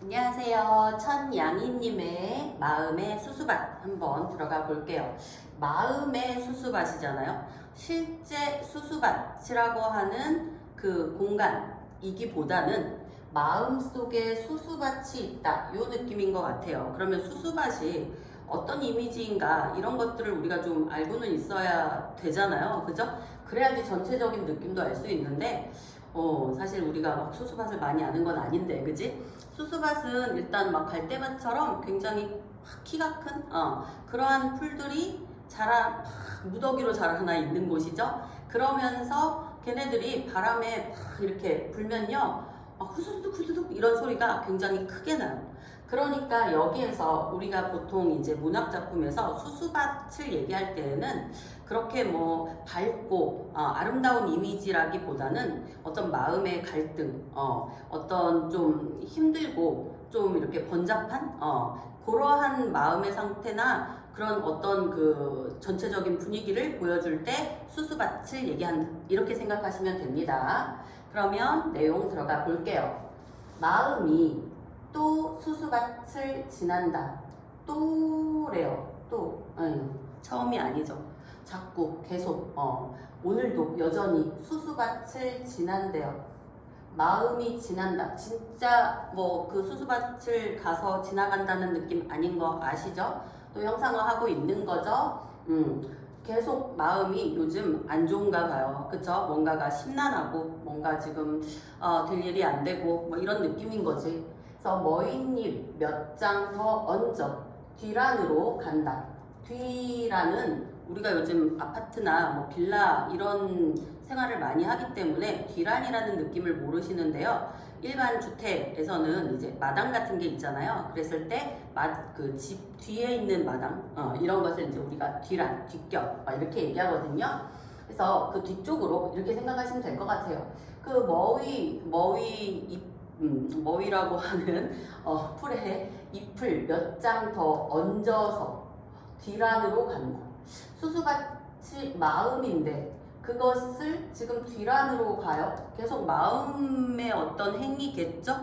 안녕하세요. 천양이님의 마음의 수수밭 한번 들어가 볼게요. 마음의 수수밭이잖아요. 실제 수수밭이라고 하는 그 공간이기보다는 마음속에 수수밭이 있다. 이 느낌인 것 같아요. 그러면 수수밭이 어떤 이미지인가 이런 것들을 우리가 좀 알고는 있어야 되잖아요. 그죠? 그래야지 전체적인 느낌도 알 수 있는데 사실 우리가 막 수수밭을 많이 아는 건 아닌데, 그지? 수수밭은 일단 막 갈대밭처럼 굉장히 키가 큰, 그러한 풀들이 무더기로 자라나 있는 곳이죠. 그러면서 걔네들이 바람에 막 이렇게 불면요, 후두둑 후두둑 이런 소리가 굉장히 크게 나요. 그러니까 여기에서 우리가 보통 이제 문학작품에서 수수밭을 얘기할 때에는 그렇게 뭐 밝고 아름다운 이미지라기보다는 어떤 마음의 갈등, 어떤 좀 힘들고 좀 이렇게 번잡한 그러한 마음의 상태나 그런 어떤 그 전체적인 분위기를 보여줄 때 수수밭을 얘기한다. 이렇게 생각하시면 됩니다. 그러면 내용 들어가 볼게요. 마음이 또 수수밭을 지난다. 또래요. 또. 처음이 아니죠. 자꾸 계속 오늘도 여전히 수수밭을 지난대요. 마음이 지난다. 진짜 뭐 그 수수밭을 가서 지나간다는 느낌 아닌 거 아시죠? 또 형상화하고 있는 거죠. 계속 마음이 요즘 안 좋은가 봐요. 그쵸? 뭔가가 심란하고 뭔가 지금 될 일이 안 되고 뭐 이런 느낌인 거지. 그래서 머윗잎 몇 장 더 얹어 뒤란으로 간다. 뒤라는 우리가 요즘 아파트나 뭐 빌라 이런 생활을 많이 하기 때문에 뒤란이라는 느낌을 모르시는데요. 일반 주택에서는 이제 마당 같은 게 있잖아요. 그랬을 때 그 집 뒤에 있는 마당 이런 것을 이제 우리가 뒤란, 뒷격 이렇게 얘기하거든요. 그래서 그 뒤쪽으로 이렇게 생각하시면 될 것 같아요. 그 머위라고 하는 풀에 잎을 몇 장 더 얹어서 뒤란으로 간다. 수수밭이 마음인데 그것을 지금 뒤란으로 가요. 계속 마음의 어떤 행위겠죠?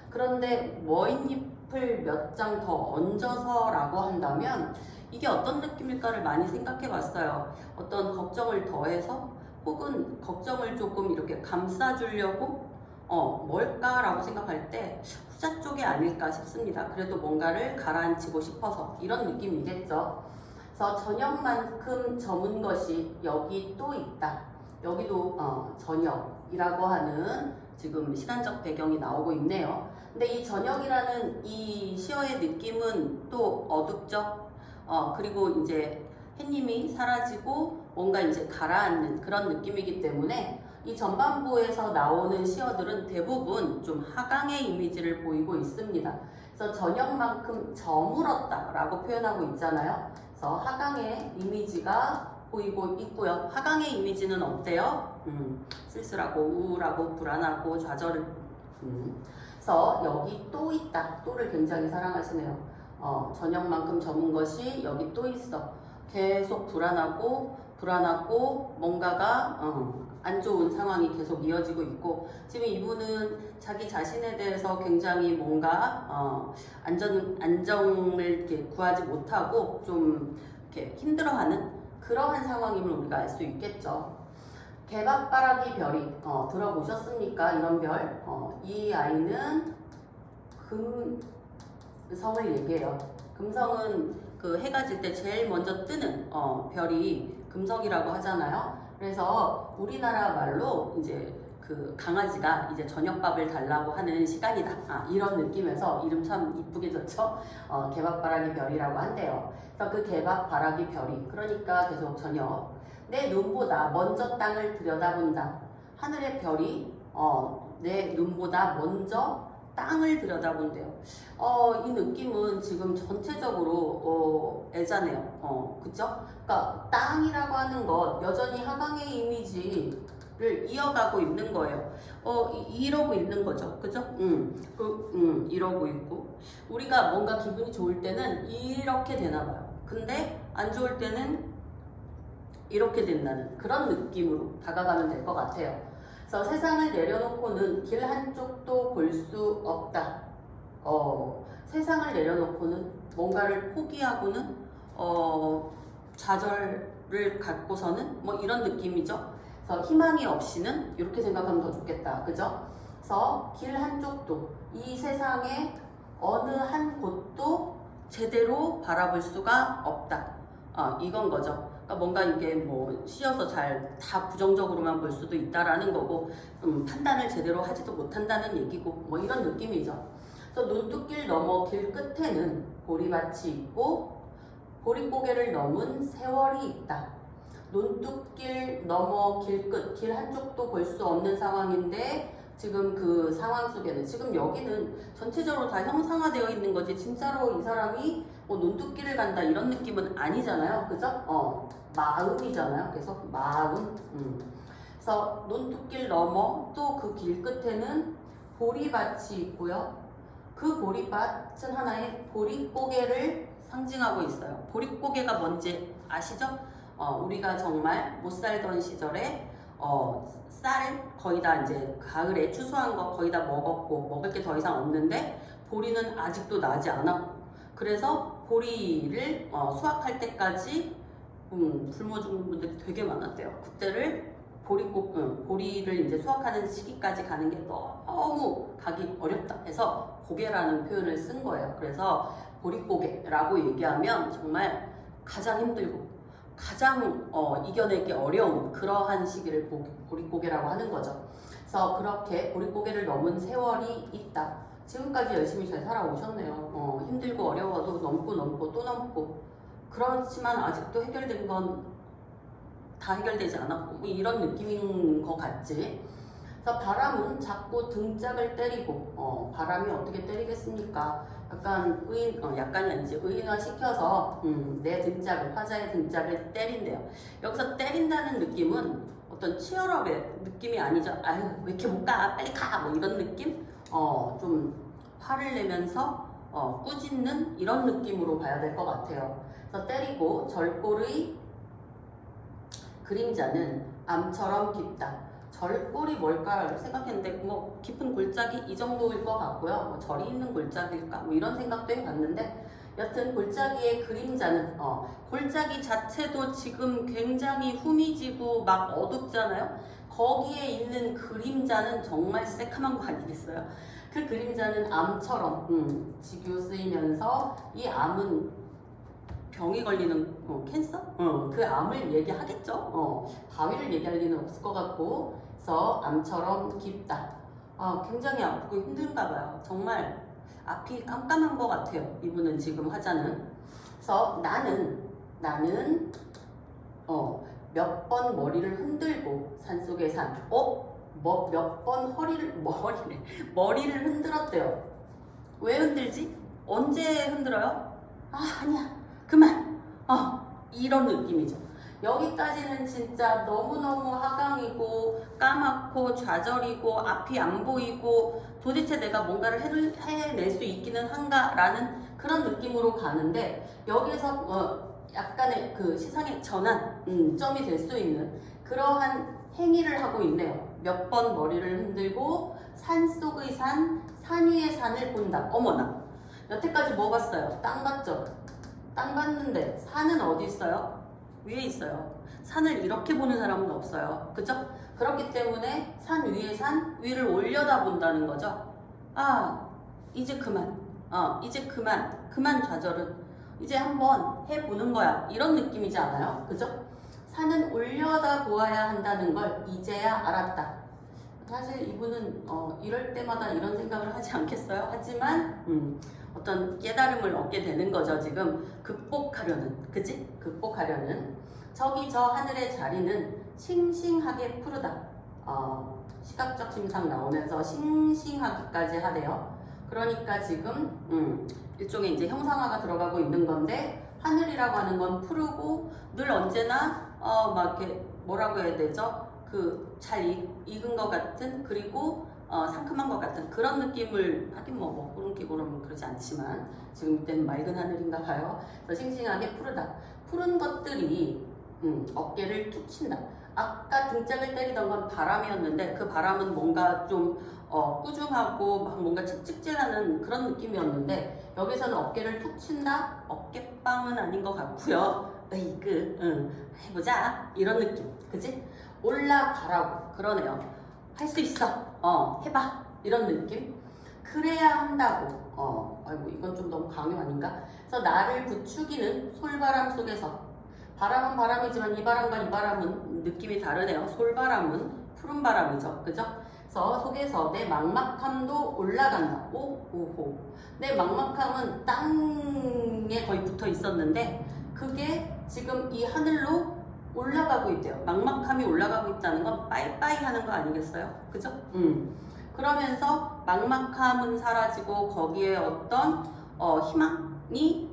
그런데 머윗잎을 몇 장 더 얹어서라고 한다면 이게 어떤 느낌일까를 많이 생각해 봤어요. 어떤 걱정을 더해서 혹은 걱정을 조금 이렇게 감싸주려고 뭘까라고 생각할 때 후자 쪽이 아닐까 싶습니다. 그래도 뭔가를 가라앉히고 싶어서 이런 느낌이겠죠. 그래서 저녁만큼 저문 것이 여기 또 있다. 여기도 저녁이라고 하는 지금 시간적 배경이 나오고 있네요. 근데 이 저녁이라는 이 시어의 느낌은 또 어둡죠. 그리고 이제 햇님이 사라지고 뭔가 이제 가라앉는 그런 느낌이기 때문에 이 전반부에서 나오는 시어들은 대부분 좀 하강의 이미지를 보이고 있습니다. 그래서 저녁만큼 저물었다 라고 표현하고 있잖아요. 그래서 하강의 이미지가 보이고 있고요. 하강의 이미지는 어때요? 쓸쓸하고 우울하고 불안하고 좌절. 그래서 여기 또 있다. 또를 굉장히 사랑하시네요. 저녁만큼 저문 것이 여기 또 있어. 계속 불안하고 뭔가가 안 좋은 상황이 계속 이어지고 있고 지금 이분은 자기 자신에 대해서 굉장히 뭔가 안정을 이렇게 구하지 못하고 좀 이렇게 힘들어하는 그러한 상황임을 우리가 알 수 있겠죠. 개밥바라기 별이 들어보셨습니까? 이런 별. 이 아이는 금성을 얘기해요. 금성은 그 해가 질 때 제일 먼저 뜨는 별이 금성이라고 하잖아요. 그래서 우리나라 말로 이제 그 강아지가 이제 저녁밥을 달라고 하는 시간이다. 이런 느낌에서 이름 참 이쁘게 졌죠? 개밥바라기 별이라고 한대요. 그래서 그 개밥바라기 별이 그러니까 계속 저녁 내 눈보다 먼저 땅을 들여다본다. 하늘의 별이 내 눈보다 먼저 땅을 들여다본대요. 이 느낌은 지금 전체적으로 애자네요. 그쵸? 그러니까 땅이라고 하는 것 여전히 하강의 이미지를 이어가고 있는 거예요. 이러고 있는 거죠. 그죠? 이러고 있고 우리가 뭔가 기분이 좋을 때는 이렇게 되나 봐요. 근데 안 좋을 때는 이렇게 된다는 그런 느낌으로 다가가면 될 것 같아요. 그래서 세상을 내려놓고는 길 한쪽도 볼 수 없다. 세상을 내려놓고는 뭔가를 포기하고는 좌절을 갖고서는 뭐 이런 느낌이죠. 그래서 희망이 없이는 이렇게 생각하면 더 좋겠다. 그죠? 그래서 길 한쪽도 이 세상에 어느 한 곳도 제대로 바라볼 수가 없다. 이건 거죠. 그러니까 뭔가 이게 뭐 씌어서 잘 다 부정적으로만 볼 수도 있다라는 거고 판단을 제대로 하지도 못한다는 얘기고 뭐 이런 느낌이죠. 그래서 논뚝길 넘어 길 끝에는 보리밭이 있고 보릿고개를 넘은 세월이 있다. 논뚝길 넘어 길 끝, 길 한쪽도 볼 수 없는 상황인데 지금 그 상황 속에는 지금 여기는 전체적으로 다 형상화되어 있는 거지 진짜로 이 사람이 뭐 논뚝길을 간다 이런 느낌은 아니잖아요. 그죠? 마음이잖아요. 그래서 마음. 그래서 논뚝길 넘어 또 그 길 끝에는 보리밭이 있고요. 그 보리밭은 하나의 보릿고개를 상징하고 있어요. 보릿고개가 뭔지 아시죠? 우리가 정말 못 살던 시절에 쌀을 거의 다 이제 가을에 추수한 거 거의 다 먹었고 먹을 게 더 이상 없는데 보리는 아직도 나지 않았고 그래서 보리를 수확할 때까지 굶어 죽는 분들이 되게 많았대요. 그때를 보리를 이제 수확하는 시기까지 가는 게 너무 가기 어렵다 해서 고개라는 표현을 쓴 거예요. 그래서 보릿고개라고 얘기하면 정말 가장 힘들고 가장 이겨내기 어려운 그러한 시기를 보릿고개라고 하는 거죠. 그래서 그렇게 보릿고개를 넘은 세월이 있다. 지금까지 열심히 잘 살아오셨네요. 힘들고 어려워도 넘고 또 넘고 그렇지만 아직도 해결된 건 다 해결되지 않았고 뭐 이런 느낌인 것 같지. 그래서 바람은 자꾸 등짝을 때리고 바람이 어떻게 때리겠습니까? 약간 약간이 아니지 의인화 시켜서 내 등짝을 화자의 등짝을 때린대요. 여기서 때린다는 느낌은 어떤 치열업의 느낌이 아니죠. 아유 왜 이렇게 못 가? 빨리 가! 뭐 이런 느낌? 좀 화를 내면서 꾸짖는 이런 느낌으로 봐야 될 것 같아요. 그래서 때리고 절골의 그림자는 암처럼 깊다. 절골이 뭘까 생각했는데 뭐 깊은 골짜기 이 정도일 것 같고요. 뭐 절이 있는 골짜기일까 뭐 이런 생각도 해봤는데 여튼 골짜기의 그림자는 골짜기 자체도 지금 굉장히 후미지고 막 어둡잖아요. 거기에 있는 그림자는 정말 새카만 거 아니겠어요? 그 그림자는 암처럼 지교 쓰이면서 이 암은 병이 걸리는 캔서? 그 암을 얘기하겠죠. 바위를 얘기할 리는 없을 것 같고 그래서 암처럼 깊다. 굉장히 아프고 힘든가 봐요. 정말 앞이 깜깜한 것 같아요. 이분은 지금 화자는. 그래서 나는 몇 번 머리를 흔들고 산속의 산. 몇 번 머리를 흔들었대요. 왜 흔들지? 언제 흔들어요? 아니야. 그만! 이런 느낌이죠. 여기까지는 진짜 너무너무 하강이고 까맣고 좌절이고 앞이 안 보이고 도대체 내가 뭔가를 해낼 수 있기는 한가라는 그런 느낌으로 가는데 여기서 약간의 그 시상의 전환점이 될 수 있는 그러한 행위를 하고 있네요. 몇 번 머리를 흔들고 산속의 산 위의 산을 본다. 어머나! 여태까지 뭐 봤어요? 땅 봤죠? 땅 봤는데 산은 어디 있어요? 위에 있어요. 산을 이렇게 보는 사람은 없어요. 그죠? 그렇기 때문에 산 위에 산 위를 올려다 본다는 거죠. 이제 그만. 이제 그만 좌절은. 이제 한번 해보는 거야. 이런 느낌이지 않아요? 그죠? 산은 올려다 보아야 한다는 걸 이제야 알았다. 사실 이분은 이럴 때마다 이런 생각을 하지 않겠어요? 하지만 어떤 깨달음을 얻게 되는 거죠. 지금 극복하려는, 그치? 극복하려는. 저기 저 하늘의 자리는 싱싱하게 푸르다. 시각적 심상 나오면서 싱싱하기까지 하대요. 그러니까 지금 일종의 이제 형상화가 들어가고 있는 건데 하늘이라고 하는 건 푸르고 늘 언제나 막 이렇게 뭐라고 해야 되죠? 그 잘 익은 것 같은 그리고 상큼한 것 같은 그런 느낌을 하긴 뭐 구름기구름은 그러지 않지만 지금 이때는 맑은 하늘인가 봐요. 그래서 싱싱하게 푸르다. 푸른 것들이 어깨를 툭 친다. 아까 등짝을 때리던 건 바람이었는데 그 바람은 뭔가 좀 꾸중하고 막 뭔가 칙칙질하는 그런 느낌이었는데 여기서는 어깨를 툭 친다? 어깨빵은 아닌 것 같고요. 으이그, 해보자 이런 느낌, 그지? 올라가라고 그러네요. 할 수 있어, 해봐 이런 느낌. 그래야 한다고. 아이고 이건 좀 너무 강요 아닌가? 그래서 나를 부추기는 솔바람 속에서, 바람은 바람이지만 이 바람과 이 바람은 느낌이 다르네요. 솔바람은 푸른 바람이죠, 그죠? 그래서 속에서 내 막막함도 올라간다. 오호. 내 막막함은 땅에 거의 붙어 있었는데 그게 지금 이 하늘로 올라가고 있대요. 막막함이 올라가고 있다는 건 빠이빠이 하는 거 아니겠어요? 그죠? 그러면서 막막함은 사라지고 거기에 어떤 희망이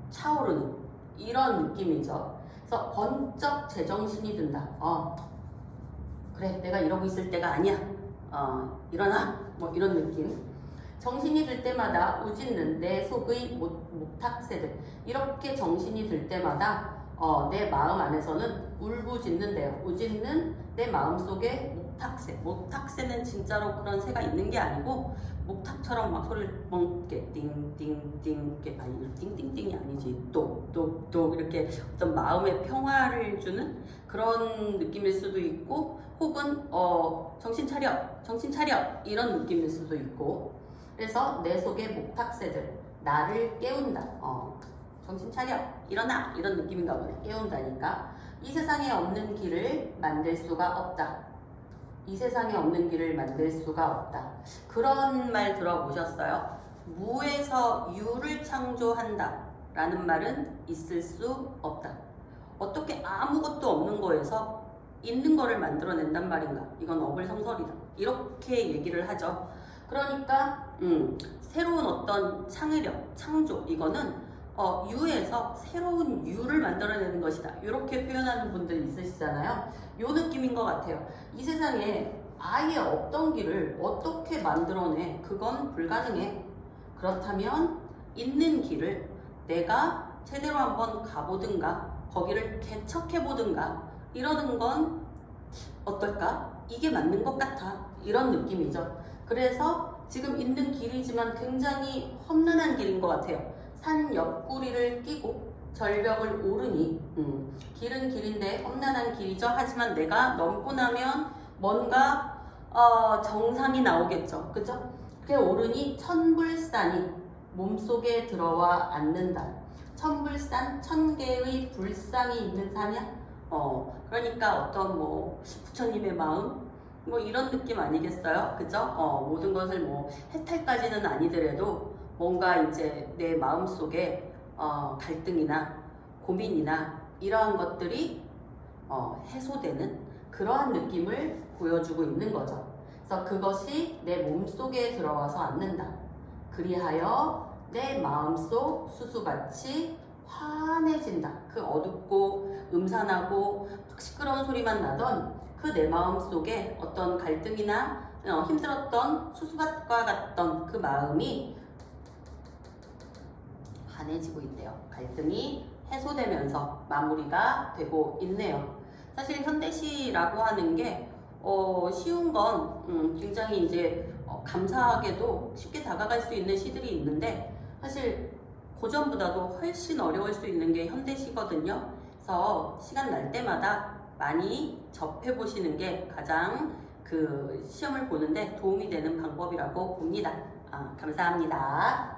차오르는 이런 느낌이죠. 그래서 번쩍 제정신이 든다. 그래, 내가 이러고 있을 때가 아니야. 일어나. 뭐 이런 느낌. 정신이 들 때마다 우짖는 내 속의 목탁새들. 이렇게 정신이 들 때마다 내 마음 안에서는 울부짖는데요. 우짖는 내 마음 속에 목탁새. 목탁새는 진짜로 그런 새가 있는 게 아니고 목탁처럼 막 소리를 멍게 띵띵띵 이렇게, 아니 띵띵띵이 아니지, 똑똑똑 이렇게 어떤 마음의 평화를 주는 그런 느낌일 수도 있고, 혹은 정신 차려 이런 느낌일 수도 있고. 그래서 내 속의 목탁새들, 나를 깨운다. 정신 차려, 일어나 이런 느낌인가 보네. 깨운다니까. 이 세상에 없는 길을 만들 수가 없다. 이 세상에 없는 길을 만들 수가 없다. 그런 말 들어보셨어요? 무에서 유를 창조한다 라는 말은 있을 수 없다. 어떻게 아무것도 없는 거에서 있는 거를 만들어낸단 말인가? 이건 어불성설이다. 이렇게 얘기를 하죠. 그러니까 새로운 어떤 창의력, 창조, 이거는 유에서 새로운 유를 만들어내는 것이다. 이렇게 표현하는 분들 있으시잖아요. 요 느낌인 것 같아요. 이 세상에 아예 없던 길을 어떻게 만들어내? 그건 불가능해. 그렇다면 있는 길을 내가 제대로 한번 가보든가 거기를 개척해보든가 이러는 건 어떨까? 이게 맞는 것 같아. 이런 느낌이죠. 그래서 지금 있는 길이지만 굉장히 험난한 길인 것 같아요. 산 옆구리를 끼고 절벽을 오르니 길은 길인데 험난한 길이죠. 하지만 내가 넘고 나면 뭔가 정상이 나오겠죠. 그죠? 그래 오르니 천불산이 몸속에 들어와 앉는다. 천불산, 1000개의 불상이 있는 산이야? 그러니까 어떤 뭐 부처님의 마음? 뭐 이런 느낌 아니겠어요? 그죠? 모든 것을 뭐 해탈까지는 아니더라도 뭔가 이제 내 마음속에 갈등이나 고민이나 이러한 것들이 해소되는 그러한 느낌을 보여주고 있는 거죠. 그래서 그것이 내 몸속에 들어와서 앉는다. 그리하여 내 마음속 수수밭이 환해진다. 그 어둡고 음산하고 시끄러운 소리만 나던 그 내 마음속에 어떤 갈등이나 힘들었던 수수밭과 같던 그 마음이 환해지고 있대요. 갈등이 해소되면서 마무리가 되고 있네요. 사실 현대시라고 하는 게 쉬운 건 굉장히 이제 감사하게도 쉽게 다가갈 수 있는 시들이 있는데 사실 고전보다도 훨씬 어려울 수 있는 게 현대시거든요. 그래서 시간 날 때마다 많이 접해보시는 게 가장 그 시험을 보는데 도움이 되는 방법이라고 봅니다. 감사합니다.